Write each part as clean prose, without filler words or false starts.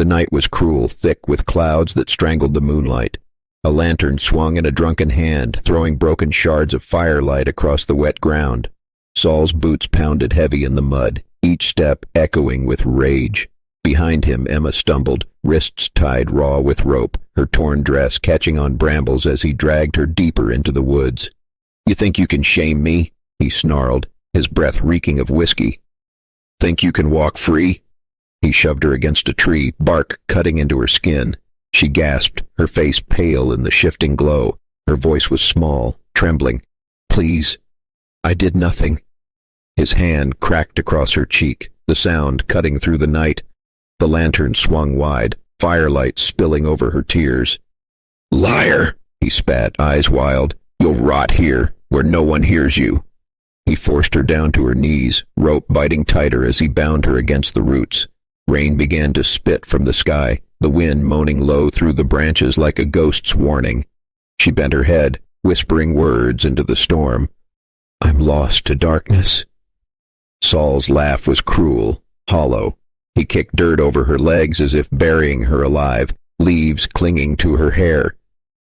The night was cruel, thick with clouds that strangled the moonlight. A lantern swung in a drunken hand, throwing broken shards of firelight across the wet ground. Saul's boots pounded heavy in the mud, each step echoing with rage. Behind him, Emma stumbled, wrists tied raw with rope, her torn dress catching on brambles as he dragged her deeper into the woods. "You think you can shame me?" he snarled, his breath reeking of whiskey. "Think you can walk free?" He shoved her against a tree, bark cutting into her skin. She gasped, her face pale in the shifting glow. Her voice was small, trembling. "Please, I did nothing." His hand cracked across her cheek, the sound cutting through the night. The lantern swung wide, firelight spilling over her tears. "Liar!" he spat, eyes wild. "You'll rot here, where no one hears you." He forced her down to her knees, rope biting tighter as he bound her against the roots. Rain began to spit from the sky, the wind moaning low through the branches like a ghost's warning. She bent her head, whispering words into the storm. "I'm lost to darkness." Saul's laugh was cruel, hollow. He kicked dirt over her legs as if burying her alive, leaves clinging to her hair.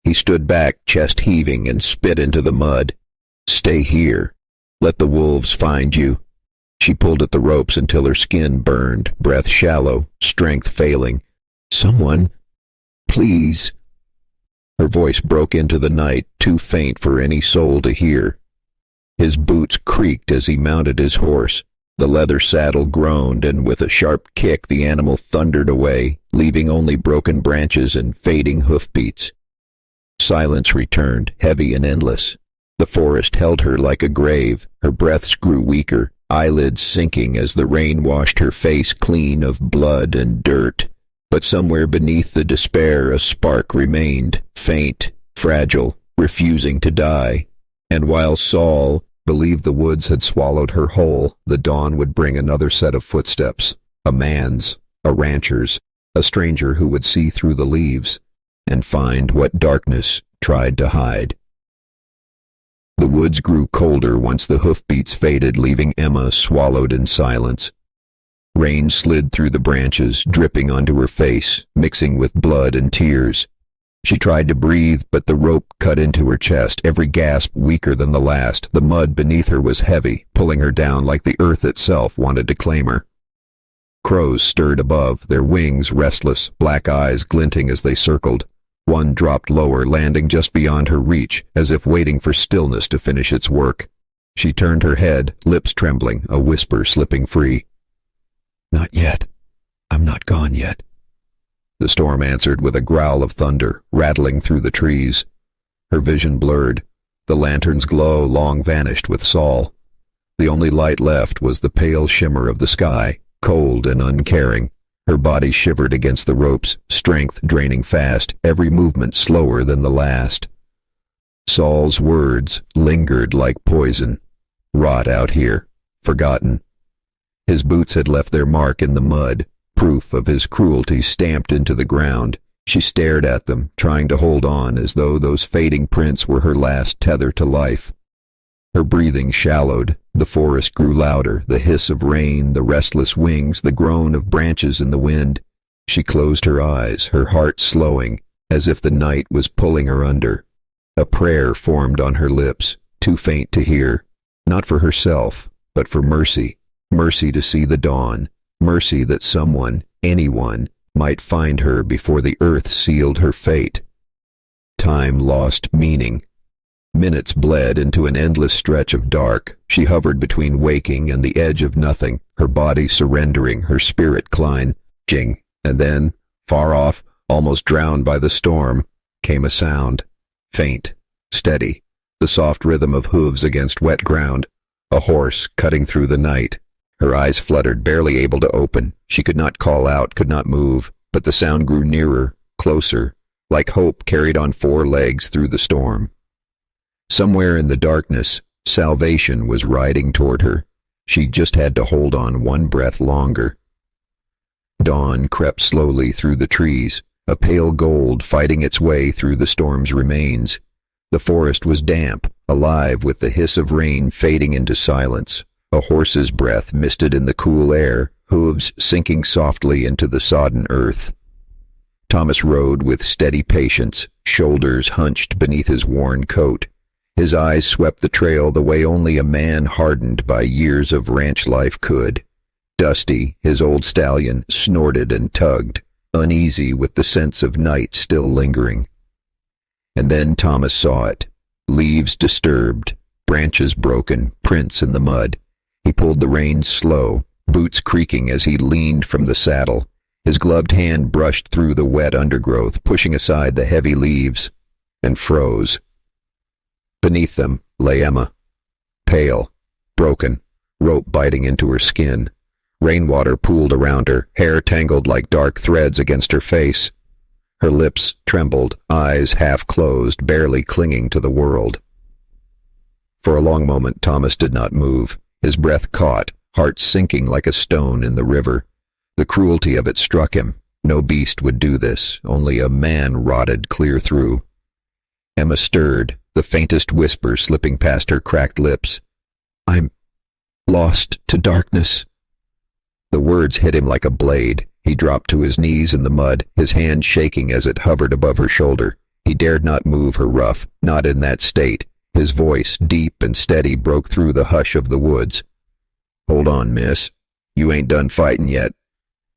He stood back, chest heaving, and spit into the mud. "Stay here. Let the wolves find you." She pulled at the ropes until her skin burned, breath shallow, strength failing. "Someone, please." Her voice broke into the night, too faint for any soul to hear. His boots creaked as he mounted his horse. The leather saddle groaned, and with a sharp kick the animal thundered away, leaving only broken branches and fading hoofbeats. Silence returned, heavy and endless. The forest held her like a grave. Her breaths grew weaker, eyelids sinking as the rain washed her face clean of blood and dirt. But somewhere beneath the despair a spark remained, faint, fragile, refusing to die. And while Saul believed the woods had swallowed her whole, the dawn would bring another set of footsteps, a man's, a rancher's, a stranger who would see through the leaves and find what darkness tried to hide. The woods grew colder once the hoofbeats faded, leaving Emma swallowed in silence. Rain slid through the branches, dripping onto her face, mixing with blood and tears. She tried to breathe, but the rope cut into her chest, every gasp weaker than the last. The mud beneath her was heavy, pulling her down like the earth itself wanted to claim her. Crows stirred above, their wings restless, black eyes glinting as they circled. One dropped lower, landing just beyond her reach, as if waiting for stillness to finish its work. She turned her head, lips trembling, a whisper slipping free. "Not yet. I'm not gone yet." The storm answered with a growl of thunder, rattling through the trees. Her vision blurred. The lantern's glow long vanished with Saul. The only light left was the pale shimmer of the sky, cold and uncaring. Her body shivered against the ropes, strength draining fast, every movement slower than the last. Saul's words lingered like poison. Rot out here, forgotten. His boots had left their mark in the mud, proof of his cruelty stamped into the ground. She stared at them, trying to hold on as though those fading prints were her last tether to life. Her breathing shallowed. The forest grew louder, the hiss of rain, the restless wings, the groan of branches in the wind. She closed her eyes, her heart slowing, as if the night was pulling her under. A prayer formed on her lips, too faint to hear, not for herself, but for mercy. Mercy to see the dawn, mercy that someone, anyone, might find her before the earth sealed her fate. Time lost meaning. Minutes bled into an endless stretch of dark. She hovered between waking and the edge of nothing, her body surrendering, her spirit clenching. And then, far off, almost drowned by the storm, came a sound, faint, steady, the soft rhythm of hooves against wet ground, a horse cutting through the night. Her eyes fluttered, barely able to open. She could not call out, could not move, but the sound grew nearer, closer, like hope carried on four legs through the storm. Somewhere in the darkness, salvation was riding toward her. She just had to hold on one breath longer. Dawn crept slowly through the trees, a pale gold fighting its way through the storm's remains. The forest was damp, alive with the hiss of rain fading into silence. A horse's breath misted in the cool air, hooves sinking softly into the sodden earth. Thomas rode with steady patience, shoulders hunched beneath his worn coat. His eyes swept the trail the way only a man hardened by years of ranch life could. Dusty, his old stallion, snorted and tugged, uneasy with the sense of night still lingering. And then Thomas saw it. Leaves disturbed, branches broken, prints in the mud. He pulled the reins slow, boots creaking as he leaned from the saddle. His gloved hand brushed through the wet undergrowth, pushing aside the heavy leaves, and froze. Beneath them lay Emma, pale, broken, rope biting into her skin. Rainwater pooled around her, hair tangled like dark threads against her face. Her lips trembled, eyes half closed, barely clinging to the world. For a long moment Thomas did not move, his breath caught, heart sinking like a stone in the river. The cruelty of it struck him. No beast would do this, only a man rotted clear through. Emma stirred, the faintest whisper slipping past her cracked lips. "I'm lost to darkness." The words hit him like a blade. He dropped to his knees in the mud, his hand shaking as it hovered above her shoulder. He dared not move her rough, not in that state. His voice, deep and steady, broke through the hush of the woods. "Hold on, miss. You ain't done fighting yet.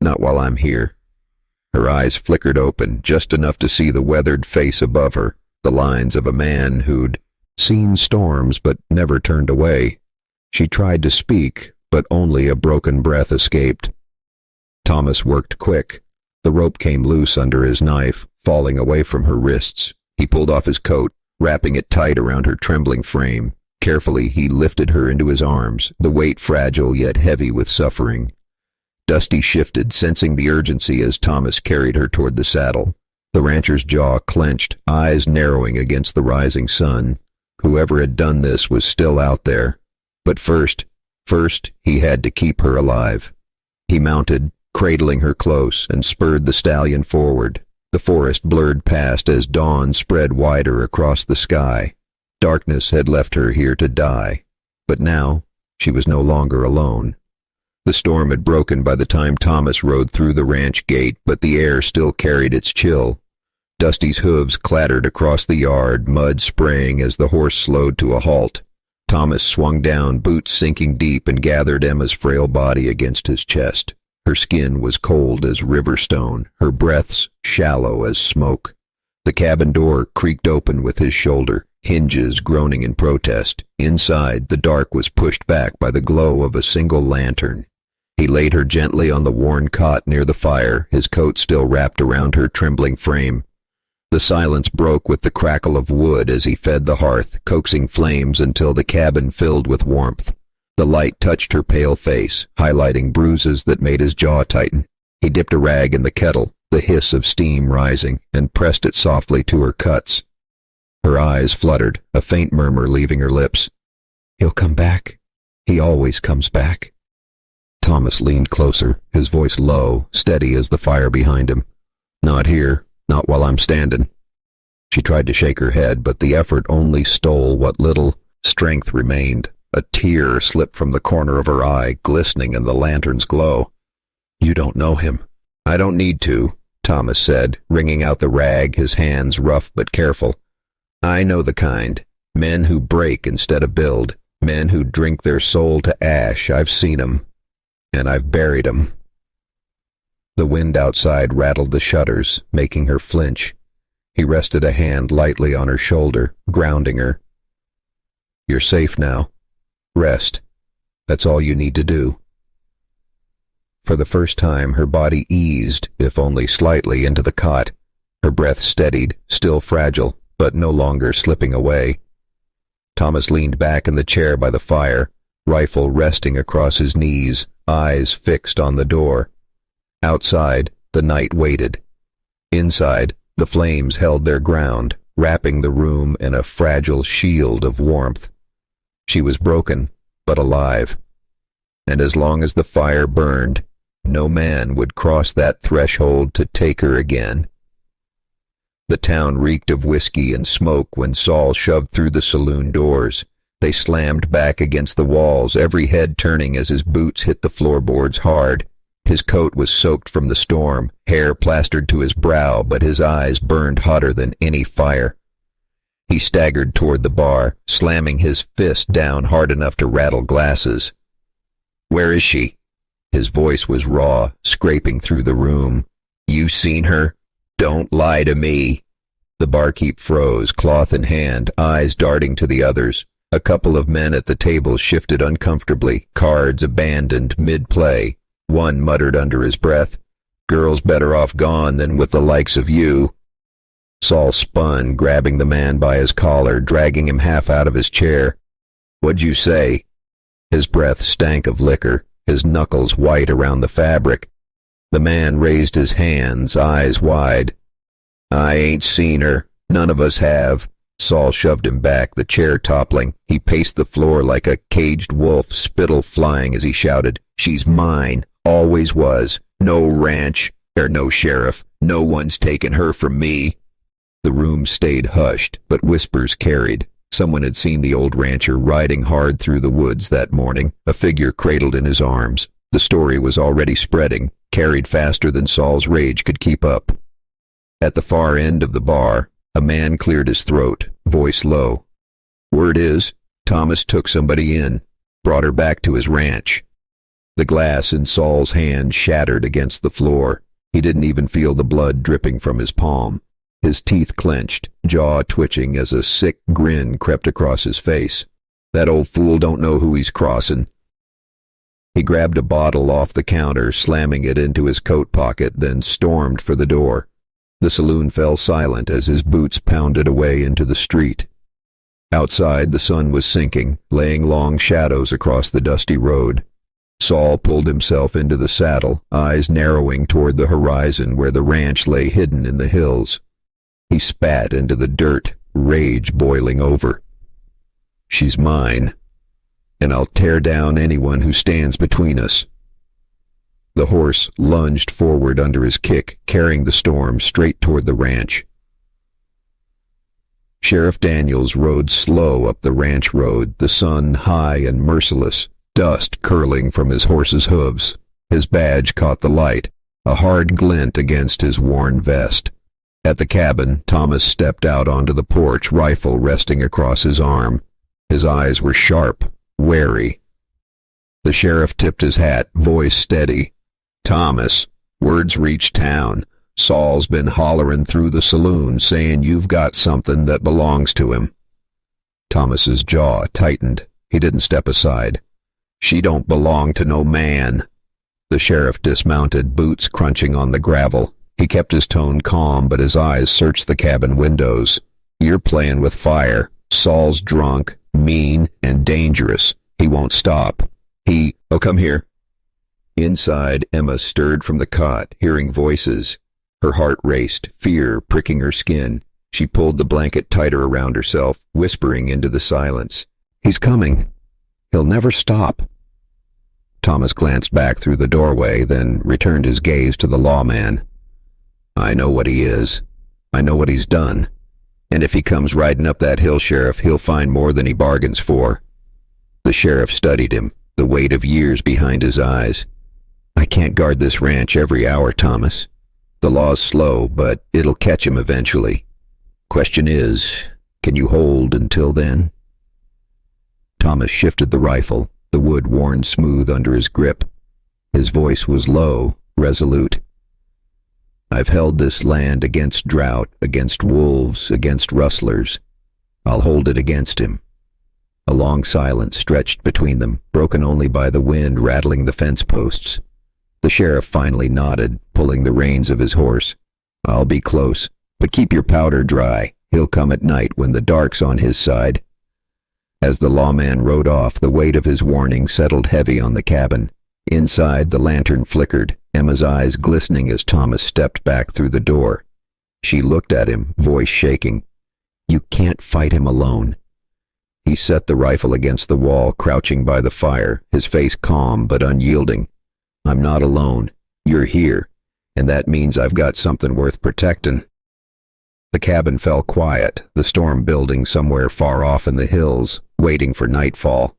Not while I'm here." Her eyes flickered open, just enough to see the weathered face above her, the lines of a man who'd seen storms but never turned away. She tried to speak, but only a broken breath escaped. Thomas worked quick. The rope came loose under his knife, falling away from her wrists. He pulled off his coat, wrapping it tight around her trembling frame. Carefully, he lifted her into his arms, the weight fragile yet heavy with suffering. Dusty shifted, sensing the urgency as Thomas carried her toward the saddle. The rancher's jaw clenched, eyes narrowing against the rising sun. Whoever had done this was still out there. But first, he had to keep her alive. He mounted, cradling her close, and spurred the stallion forward. The forest blurred past as dawn spread wider across the sky. Darkness had left her here to die. But now, she was no longer alone. The storm had broken by the time Thomas rode through the ranch gate, but the air still carried its chill. Dusty's hooves clattered across the yard, mud spraying as the horse slowed to a halt. Thomas swung down, boots sinking deep, and gathered Emma's frail body against his chest. Her skin was cold as river stone, her breaths shallow as smoke. The cabin door creaked open with his shoulder, hinges groaning in protest. Inside, the dark was pushed back by the glow of a single lantern. He laid her gently on the worn cot near the fire, his coat still wrapped around her trembling frame. The silence broke with the crackle of wood as he fed the hearth, coaxing flames until the cabin filled with warmth. The light touched her pale face, highlighting bruises that made his jaw tighten. He dipped a rag in the kettle, the hiss of steam rising, and pressed it softly to her cuts. Her eyes fluttered, a faint murmur leaving her lips. "He'll come back. He always comes back." Thomas leaned closer, his voice low, steady as the fire behind him. "Not here. Not while I'm standing." She tried to shake her head, but the effort only stole what little strength remained. A tear slipped from the corner of her eye, glistening in the lantern's glow. "You don't know him." "I don't need to," Thomas said, wringing out the rag, his hands rough but careful. "I know the kind. Men who break instead of build. Men who drink their soul to ash. I've seen 'em. And I've buried 'em." The wind outside rattled the shutters, making her flinch. He rested a hand lightly on her shoulder, grounding her. "You're safe now. Rest. That's all you need to do." For the first time, her body eased, if only slightly, into the cot. Her breath steadied, still fragile, but no longer slipping away. Thomas leaned back in the chair by the fire, rifle resting across his knees, eyes fixed on the door. Outside, the night waited. Inside, the flames held their ground, wrapping the room in a fragile shield of warmth. She was broken, but alive. And as long as the fire burned, no man would cross that threshold to take her again. The town reeked of whiskey and smoke when Saul shoved through the saloon doors. They slammed back against the walls, every head turning as his boots hit the floorboards hard. His coat was soaked from the storm, hair plastered to his brow, but his eyes burned hotter than any fire. He staggered toward the bar, slamming his fist down hard enough to rattle glasses. "Where is she?" His voice was raw, scraping through the room. "You seen her? Don't lie to me." The barkeep froze, cloth in hand, eyes darting to the others. A couple of men at the table shifted uncomfortably, cards abandoned mid-play. One muttered under his breath, "Girl's better off gone than with the likes of you." Saul spun, grabbing the man by his collar, dragging him half out of his chair. "What'd you say?" His breath stank of liquor, his knuckles white around the fabric. The man raised his hands, eyes wide. "I ain't seen her. None of us have." Saul shoved him back, the chair toppling. He paced the floor like a caged wolf, spittle flying as he shouted, "She's mine. Always was. No ranch, or no sheriff. No one's taken her from me." The room stayed hushed, but whispers carried. Someone had seen the old rancher riding hard through the woods that morning, a figure cradled in his arms. The story was already spreading, carried faster than Saul's rage could keep up. At the far end of the bar, a man cleared his throat, voice low. "Word is, Thomas took somebody in, brought her back to his ranch." The glass in Saul's hand shattered against the floor. He didn't even feel the blood dripping from his palm. His teeth clenched, jaw twitching as a sick grin crept across his face. "That old fool don't know who he's crossin'." He grabbed a bottle off the counter, slamming it into his coat pocket, then stormed for the door. The saloon fell silent as his boots pounded away into the street. Outside, the sun was sinking, laying long shadows across the dusty road. Saul pulled himself into the saddle, eyes narrowing toward the horizon where the ranch lay hidden in the hills. He spat into the dirt, rage boiling over. "She's mine, and I'll tear down anyone who stands between us." The horse lunged forward under his kick, carrying the storm straight toward the ranch. Sheriff Daniels rode slow up the ranch road, the sun high and merciless, dust curling from his horse's hooves. His badge caught the light, a hard glint against his worn vest. At the cabin, Thomas stepped out onto the porch, rifle resting across his arm. His eyes were sharp, wary. The sheriff tipped his hat, voice steady. "Thomas, word's reached town. Saul's been hollerin' through the saloon, saying you've got something that belongs to him." Thomas's jaw tightened. He didn't step aside. "She don't belong to no man." The sheriff dismounted, boots crunching on the gravel. He kept his tone calm, but his eyes searched the cabin windows. "You're playing with fire. Saul's drunk, mean, and dangerous. He won't stop. Oh, come here." Inside, Emma stirred from the cot, hearing voices. Her heart raced, fear pricking her skin. She pulled the blanket tighter around herself, whispering into the silence. "He's coming. He'll never stop." Thomas glanced back through the doorway, then returned his gaze to the lawman. "I know what he is. I know what he's done. And if he comes riding up that hill, Sheriff, he'll find more than he bargains for." The sheriff studied him, the weight of years behind his eyes. "I can't guard this ranch every hour, Thomas. The law's slow, but it'll catch him eventually. Question is, can you hold until then?" Thomas shifted the rifle, the wood worn smooth under his grip. His voice was low, resolute. "I've held this land against drought, against wolves, against rustlers. I'll hold it against him." A long silence stretched between them, broken only by the wind rattling the fence posts. The sheriff finally nodded, pulling the reins of his horse. "I'll be close, but keep your powder dry. He'll come at night when the dark's on his side." As the lawman rode off, the weight of his warning settled heavy on the cabin. Inside, the lantern flickered, Emma's eyes glistening as Thomas stepped back through the door. She looked at him, voice shaking. "You can't fight him alone." He set the rifle against the wall, crouching by the fire, his face calm but unyielding. "I'm not alone. You're here, and that means I've got something worth protecting." The cabin fell quiet, the storm building somewhere far off in the hills, waiting for nightfall.